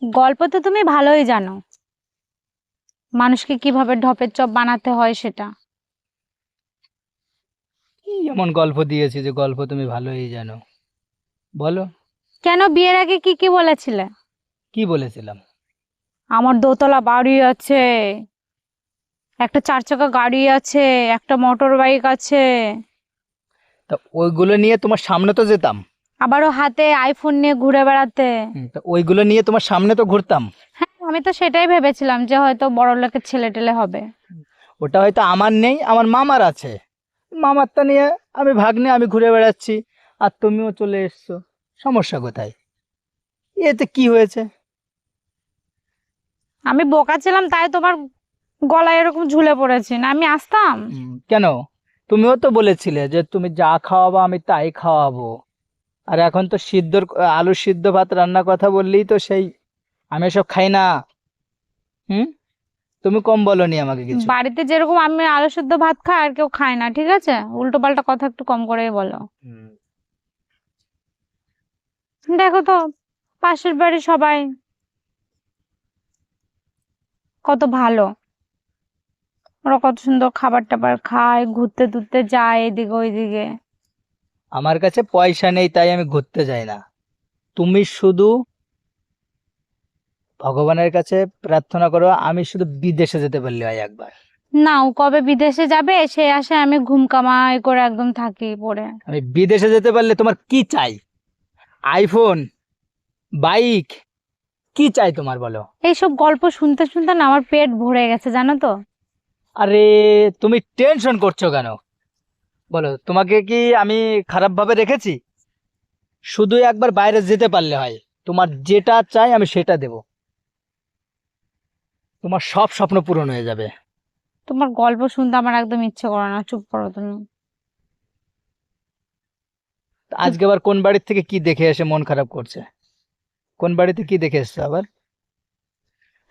গল্প তো তুমি ভালোই জানো, মানুষকে কিভাবে ঢপের চপ বানাতে হয় সেটা। কি এমন গল্প দিয়েছি যে গল্প তুমি ভালোই জানো? বলো। কেন, বিয়ের আগে কি কি বলেছিলে? কি বলেছিলাম? আমার দোতলা বাড়ি আছে, একটা চার চাকা গাড়ি আছে, একটা মোটর বাইক আছে, তা ওইগুলো নিয়ে তোমার সামনে তো যেতাম। আবারও হাতে আইফোন নিয়ে ঘুরে বেড়াতে। তা ওইগুলো নিয়ে তোমার সামনে তো ঘুরতাম। হ্যাঁ, আমি তো সেটাই ভেবেছিলাম যে হয়তো বড় লোকের ছেলে টেলে হবে। ওটা হয়তো আমার নেই, আমার মামার আছে। মামারটা নিয়ে আমি ভাগ্নে আমি ঘুরে বেড়াচ্ছি, আর তুমিও চলে এসছো। সমস্যা কোথায়? এতে কি হয়েছে? আমি বোকা ছিলাম তাই তোমার গলায় এরকম ঝুলে পড়েছি, না আমি আসতাম। কেন? তুমিও তো বলেছিলে যে তুমি যা খাওয়াবো আমি তাই খাওয়াবো। আর এখন তো আলু সিদ্ধ ভাত রান্নার কথা বললেই তো সেই আমি এসব খাই না। হুম। তুমি কম বলনি আমাকে কিছু। বাড়িতে যেরকম আমি আলু সেদ্ধ ভাত খাই আর কেউ খায় না, ঠিক আছে? উল্টো পাল্টা কথা একটু কম করেই বলো। হুম। দেখো তো, পাশের বাড়ি সবাই কত ভালো, ওরা কত সুন্দর খাবার টাবার খায়, ঘুরতে টুরতে যায় এদিকে ওইদিকে। আমার কাছে পয়সা নেই তাই আমি ঘুরতে যাই না। তুমি শুধু ভগবানের কাছে প্রার্থনা করো আমি শুধু বিদেশে যেতে পারলে হয় একবার। না, ও কবে বিদেশে যাবে সে আশায় আমি ঘুম কামাই করে একদম থাকি পড়ে। আমি বিদেশে যেতে পারলে তোমার কি চাই? আইফোন, বাইক, কি চাই তোমার বলো? এইসব গল্প শুনতে শুনতে না আমার পেট ভরে গেছে, জানো তো। আরে, তুমি টেনশন করছো কেন? বলো, তোমাকে কি আমি খারাপ ভাবে রেখেছি? শুধু একবার বাইরে যেতে পারলে হয়। তোমার যেটা চাই আমি সেটা দেব। তোমার সব স্বপ্ন পূরণ হয়ে যাবে। তোমার গল্প শুনতে আমার একদম ইচ্ছে করে না, চুপ করো তুমি। চুপ। আজকে আবার কোন বাড়ির থেকে কি দেখে এসে মন খারাপ করছে? কোন বাড়িতে কি দেখে এসছো আবার?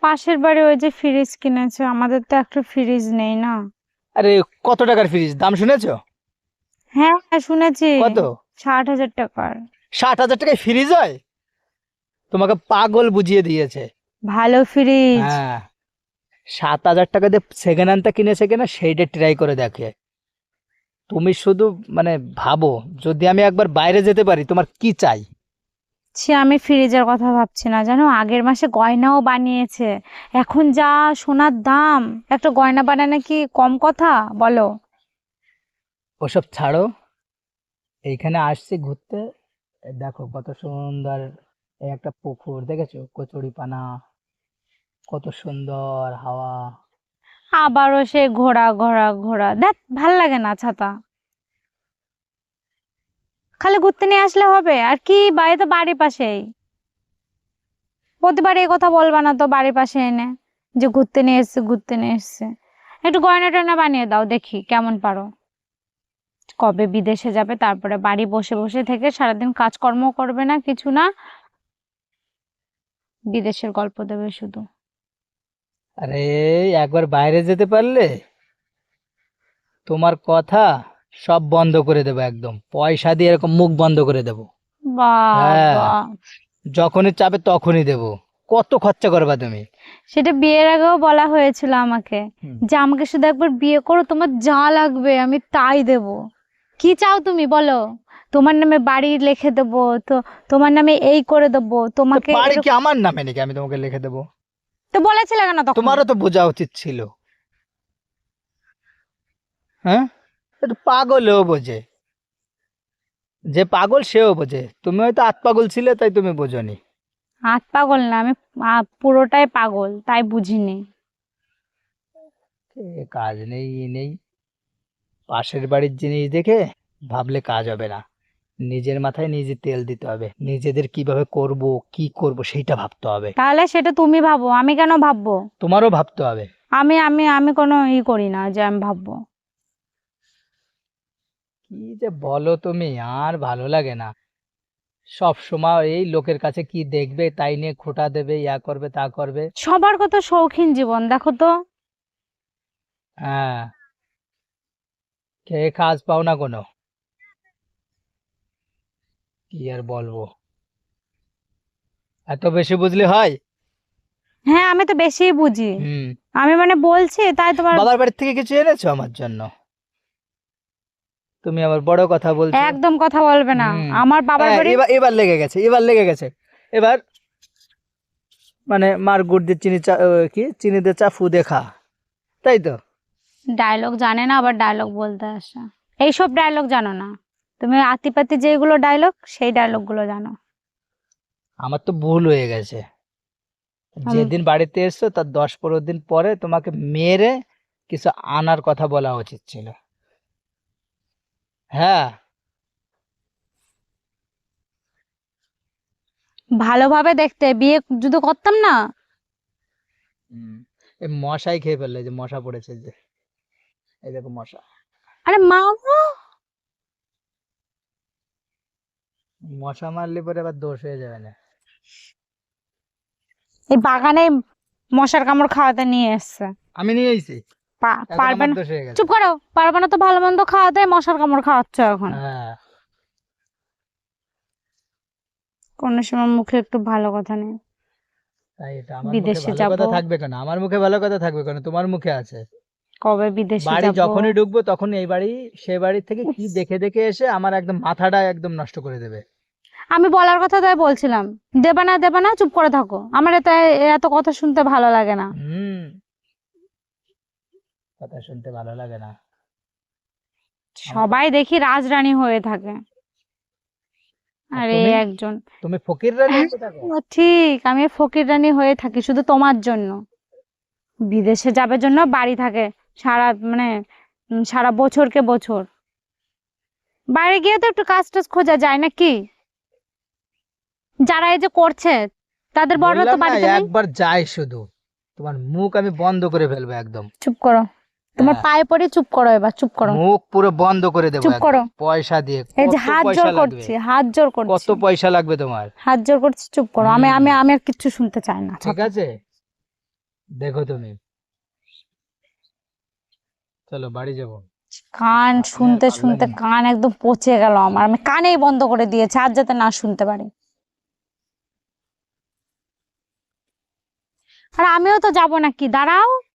পাশের বাড়ি ওই যে ফ্রিজ কিনেছে, আমাদের তো একটা ফ্রিজ নেই না। আরে, কত টাকার ফ্রিজ দাম শুনেছো? হ্যাঁ হ্যাঁ, শুনেছি। কত? 60,000 টাকার। 60,000 টাকায় ফ্রিজ হয়? তোমাকে পাগল বুঝিয়ে দিয়েছে। ভালো ফ্রিজ। হ্যাঁ। 7,000 টাকা দিয়ে সেকেন্ড হ্যান্ডটা কিনেছে কিনা সেইটা ট্রাই করে দেখে। তুমি শুধু মানে ভাবো, যদি আমি একবার বাইরে যেতে পারি তোমার কি চাই? সে আমি ফ্রিজের কথা ভাবছি না, জানো আগের মাসে গয়নাও বানিয়েছে। এখন যা সোনার দাম, একটা গয়না বানানো কি কম কথা বলো? ওসব ছাড়ো। এইখানে আসছি ঘুরতে। এই দেখো কত সুন্দর। এই একটা পুকুর দেখেছো, কচুরিপানা, কত সুন্দর হাওয়া। আবারও সে ঘোড়া ঘোড়া ঘোড়া, দেখ ভাল লাগে না ছাতা। খালি ঘুরতে নিয়ে আসলে হবে আর কি, বাড়ি তো বাড়ির পাশেই। প্রতিবার এই কথা বলবা না তো, বাড়ির পাশে এনে যে ঘুরতে নিয়ে এসছে ঘুরতে নিয়ে এসছে। একটু গয়না টয়না বানিয়ে দাও দেখি কেমন পারো। কবে বিদেশে যাবে, তারপরে বাড়ি বসে বসে থেকে সারাদিন কাজকর্ম করবে না, কিছু না, বিদেশের গল্প দেবে শুধু। আরে, একবার বাইরে যেতে পারলে তোমার কথা সব বন্ধ করে দেবো, একদম পয়সা দিয়ে এরকম মুখ বন্ধ করে দেবো। হ্যাঁ। বাবা, যখনই চাবে তখনই দেবো। কত খরচা করবা তুমি? সেটা বিয়ের আগেও বলা হয়েছিল আমাকে, হুম। যে আমাকে শুধু একবার বিয়ে করো, তোমার যা লাগবে আমি তাই দেব। কি চাও তুমি বলো? তোমার নামে বাড়ি লিখে দেবো তো, তোমার নামে এই করে দেবো তো তোমাকে বাড়ি কি এরকম। আমার নামে নাকি আমি তোমাকে লিখে দেবো? তো বলেছিলে কেন তখন? তোমারও তো বোঝা উচিত ছিল। হ্যাঁ। একটু পাগলেও বোঝে। যে পাগল সেও বোঝে, তুমি হয়তো আত পাগল ছিলে তাই তুমি বোঝোনি। হাত পাগল না আমি, পুরোটাই পাগল তাই বুঝিনি। কাজ নেই ই নেই, পাশের বাড়ির জিনিস দেখে ভাবলে কাজ হবে না। নিজের মাথায় নিজে তেল দিতে হবে, নিজেদের কিভাবে করব, কি করব সেইটা ভাবতে হবে। তাহলে সেটা তুমি ভাবো, আমি কেন ভাববো? তোমারও ভাবতে হবে। আমি কোনো করি না যে আমি ভাববো। কি যে বলো তুমি, আর ভালো লাগে না। সব সময় এই লোকের কাছে কি দেখবে তাই নিয়ে খোঁটা দেবে, ইয়া করবে তা করবে। সবার কত শৌখিন জীবন দেখো তো। হ্যাঁ। খেয়ে কাজ পাও না কোনো। কি আর বলবো? এত বেশি বুঝলে হয়? হ্যাঁ আমি তো বেশি বুঝি, হুম। আমি মানে বলছি তাই তোমার। বাবার বাড়ি থেকে কিছু এনেছো আমার জন্য? তুমি আবার বড় কথা বলছো। একদম কথা বলবে না, হুম। আমার বাবার হ্যাঁ, বাড়ি। এবার এবার লেগে গেছে, এবার লেগে গেছে। এবার মানে মার গুড় দিয়ে চিনি চা কি চিনি দিয়ে চা ফু দিয়ে খা, তাই তো? ডায়লগ জানে না, আবার ডায়লগ বলতে আসে। এইসব ডায়লগ জানো না তুমি, আতিপাতি যেগুলো ডায়লগ সেই ডায়লগ গুলো জানো। আমার তো ভুল হয়ে গেছে। আম, যেদিন বাড়িতে এসছো তার 10-15 দিন পরে তোমাকে মেরে কিছু আনার কথা বলা উচিত ছিল। হ্যাঁ। ভালোভাবে দেখতে বিয়ে যদি করতাম না। হুম। এই মশাই খেয়ে ফেললে, যে মশা পড়েছে যে, এই দেখো মশা। আরে মা গো, মশা মারলে পরে আবার দোষ হয়ে যাবে না। এই বাগানে মশার কামড় খাওয়াতে নিয়ে এসছে। আমি নিয়ে এসেছি, এখন পারবে আমার না, দোষ হয়ে গেছে। চুপ করো, পারবে না তো ভালো মন্দ খাওয়াতে, মশার কামড় খাওয়াচ্ছ এখন। হ্যাঁ। কোনো সময় মুখে একটু ভালো কথা নেই। তাই এটা আমার মুখে বিদেশে ভালো যাব, কথা থাকবে কেন? আমার মুখে ভালো কথা থাকবে কেন? তোমার মুখে আছে। কবে বিদেশে বাড়ি যাব। যখনই ঢুকবো তখনই এই বাড়ি সেই বাড়ি থেকে কি দেখে দেখে এসে আমার একদম মাথাটা একদম নষ্ট করে দেবে। আমি বলার কথা তাই বলছিলাম, দেবে না দেবে না, চুপ করে থাকো, আমার এত এত কথা শুনতে ভালো লাগে না। হুম। কথা শুনতে ভালো লাগে না? আমার সবাই দেখি রাজরানী হয়ে থাকে, আর আর এই তুমি একজন। তুমি ফকির রানী হয়ে থাকো। ও ঠিক, আমি ফকির রানী হয়ে থাকি শুধু তোমার জন্য। বিদেশে যাবে জন্য বাড়ি থাকে সারা মানে সারা বছরকে বছর। বাইরে গিয়ে তো একটু কাজ টাজ খোঁজা যায় নাকি? যারা এই যে করছে তাদের বড়রা তো বললাম না, বাড়িতে নেই। একবার যাই শুধু, তোমার মুখ আমি বন্ধ করে ফেলবো একদম। চুপ করো, তোমার হ্যাঁ, পায়ে পড়ে চুপ করো, এবার চুপ করো, মুখ পুরো বন্ধ করে দেবো চুপ একদম করো। পয়সা দিয়ে। এই যে কত হাত পয়সা জোর লাগবে? করছি, হাত জোর কত করছি, পয়সা লাগবে তোমার? হাত জোর করছি, চুপ করো। আমি হুম। আমি আমি আর কিচ্ছু শুনতে চাই না, ঠিক থাকো। আছে, দেখো তুমি। চলো বাড়ি যাবো। কান আমি আর শুনতে পারলাম শুনতে না। কান একদম পচে গেল আমার, আমি কানেই বন্ধ করে দিয়েছি আর যাতে না শুনতে পারি। আর আমিও তো যাবো নাকি, দাঁড়াও।